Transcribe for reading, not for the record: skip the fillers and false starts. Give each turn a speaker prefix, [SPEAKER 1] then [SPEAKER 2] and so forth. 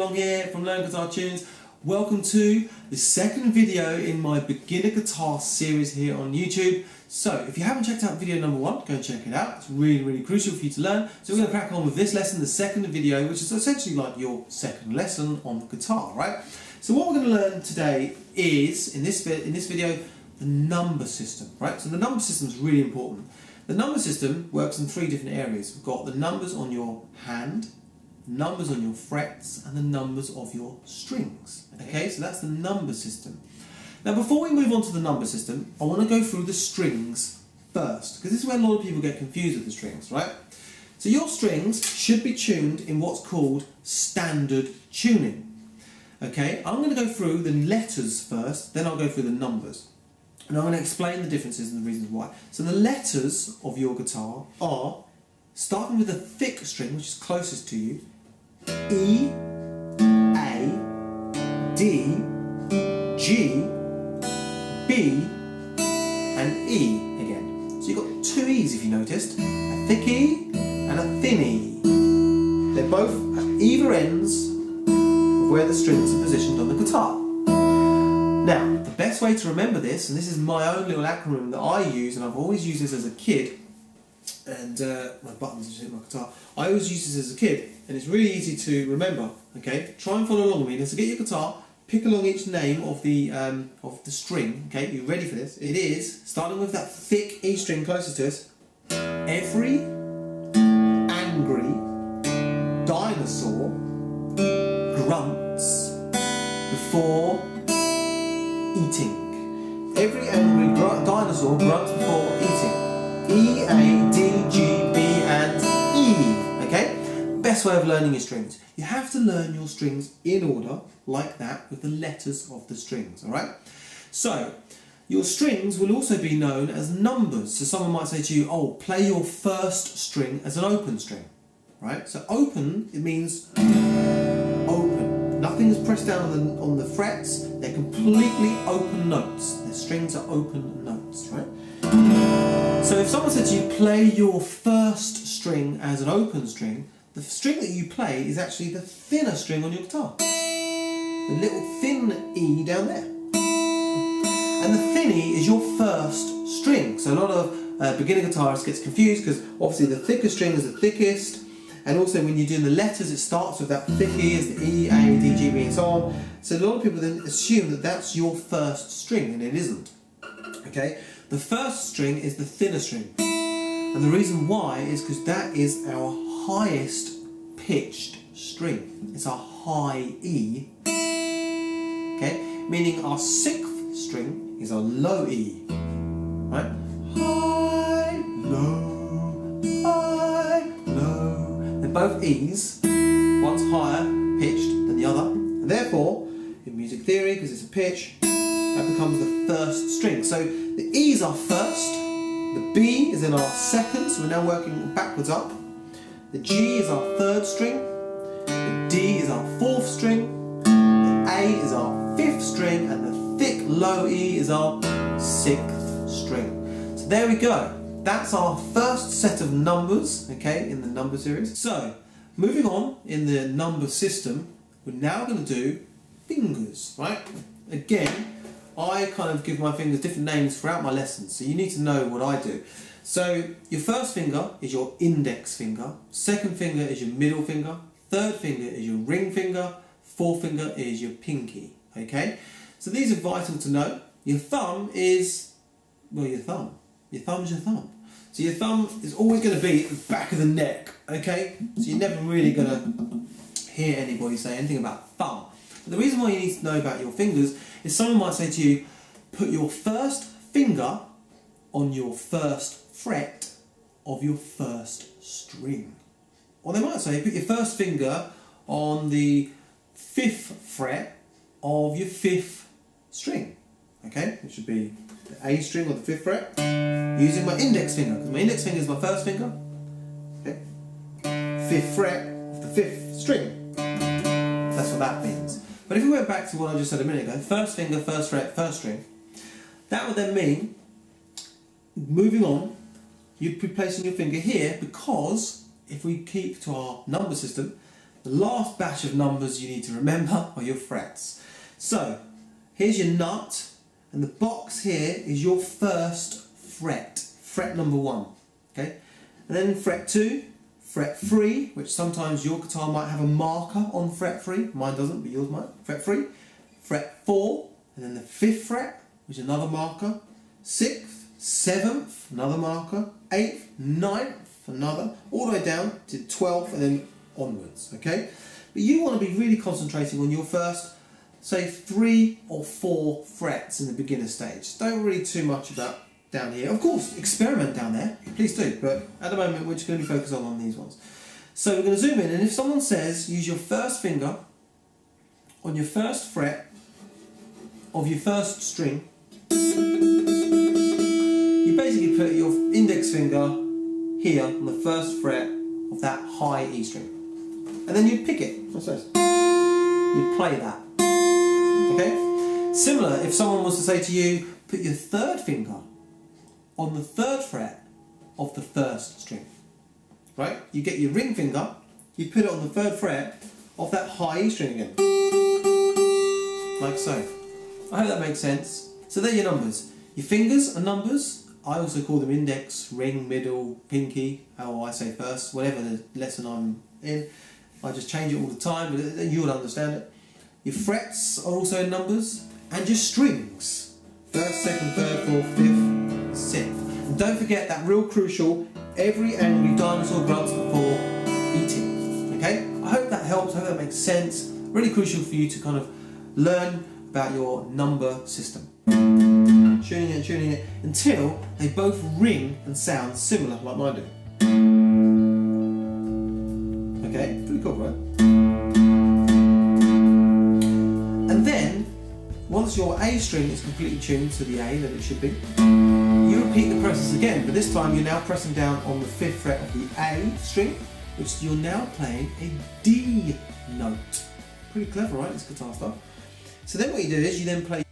[SPEAKER 1] Armstrong here from Learn Guitar Tunes. Welcome to the second video in my beginner guitar series here on YouTube. So if you haven't checked out video number 1, go and check it out. It's really crucial for you to learn. So we're going to crack on with this lesson, the second video, which is essentially like your second lesson on the guitar, right? So what we're going to learn today is, in this video, the number system, right? So the number system is really important. The number system works in 3 different areas. We've got the numbers on your hand, numbers on your frets, and the numbers of your strings. Okay, so that's the number system. Now before we move on to the number system, I want to go through the strings first, because this is where a lot of people get confused with the strings, right? So your strings should be tuned in what's called standard tuning. Okay, I'm going to go through the letters first, then I'll go through the numbers. And I'm going to explain the differences and the reasons why. So the letters of your guitar are, starting with the thick string, which is closest to you, E, A, D, G, B, and E again. So you've got 2 E's if you noticed, a thick E and a thin E. They're both at either ends of where the strings are positioned on the guitar. Now, the best way to remember this, and this is my own little acronym that I use, and I've always used this as a kid, and my buttons just hit my guitar. I always used this as a kid, and it's really easy to remember. Okay, try and follow along with me. Now, to get your guitar, pick along each name of the string. Okay, you ready for this? It is starting with that thick E string closest to us. Every angry dinosaur grunts before eating. Every angry dinosaur grunts before eating. E, A, D, G, B, and E. Okay? Best way of learning your strings. You have to learn your strings in order, like that, with the letters of the strings, alright? So, your strings will also be known as numbers. So someone might say to you, oh, play your first string as an open string, right? So open, it means open. Nothing is pressed down on the frets. They're completely open notes. The strings are open notes, right? So if someone said to you, play your first string as an open string, the string that you play is actually the thinner string on your guitar. The little thin E down there. And the thin E is your first string. So a lot of beginner guitarists gets confused because obviously the thicker string is the thickest, and also when you're doing the letters it starts with that thick E as the E, A, D, G, B and so on. So a lot of people then assume that that's your first string, and it isn't. Okay? The first string is the thinner string. And the reason why is because that is our highest pitched string. It's our high E. Okay? Meaning our 6th string is our low E. Right? High, low, high, low. They're both E's. One's higher pitched than the other. And therefore, in music theory, because it's a pitch, that becomes the first string. So the E is our first, the B is in our second, so we're now working backwards up. The G is our 3rd string, the D is our 4th string, the A is our 5th string, and the thick low E is our 6th string. So there we go. That's our first set of numbers, okay, in the number series. So, moving on in the number system, we're now going to do fingers, right? Again, I kind of give my fingers different names throughout my lessons, so you need to know what I do. So your first finger is your index finger, second finger is your middle finger, third finger is your ring finger, fourth finger is your pinky, okay? So these are vital to know. Your thumb is, well, your thumb. Your thumb is your thumb. So your thumb is always going to be at the back of the neck, okay? So you're never really going to hear anybody say anything about thumb. But the reason why you need to know about your fingers is someone might say to you, put your first finger on your first fret of your first string. Or they might say, put your first finger on the 5th fret of your 5th string. Okay, which would be the A string or the 5th fret, using my index finger, because my index finger is my first finger. Okay, 5th fret of the 5th string. That's what that means. But if we went back to what I just said a minute ago, first finger, first fret, first string, that would then mean, moving on, you'd be placing your finger here, because if we keep to our number system, The last batch of numbers you need to remember are your frets. So here's your nut, and the box here is your first fret, fret number 1. Okay, and then fret 2, fret 3, which sometimes your guitar might have a marker on fret 3, mine doesn't, but yours might. Fret 3, fret 4, and then the 5th fret, which is another marker, 6th, 7th, another marker, 8th, 9th, another, all the way down to 12th and then onwards, okay? But you want to be really concentrating on your first, say, 3 or 4 frets in the beginner stage. Don't worry too much about down here. Of course, experiment down there, please do, but at the moment we're just going to be focused on these ones. So we're going to zoom in, and if someone says use your first finger on your first fret of your first string, you basically put your index finger here on the first fret of that high E string. And then you pick it. What's this? You play that. Okay? Similar, if someone was to say to you, put your third finger on the 3rd fret of the first string. Right? You get your ring finger, you put it on the 3rd fret of that high E string again. Like so. I hope that makes sense. So they're your numbers. Your fingers are numbers. I also call them index, ring, middle, pinky, how I say first, whatever the lesson I'm in. I just change it all the time, but you'll understand it. Your frets are also in numbers, and your strings. 1st, 2nd, 3rd, 4th, 5th, 6th. And don't forget that real crucial, every angry dinosaur grunts before eating. Okay? I hope that helps, I hope that makes sense. Really crucial for you to kind of learn about your number system. Tuning it until they both ring and sound similar like mine do. Okay, pretty cool, right? And then, once your A string is completely tuned to the A that it should be, you repeat the process again, but this time you're now pressing down on the 5th fret of the A string, which you're now playing a D note. Pretty clever, right, this guitar stuff? So then what you do is you then play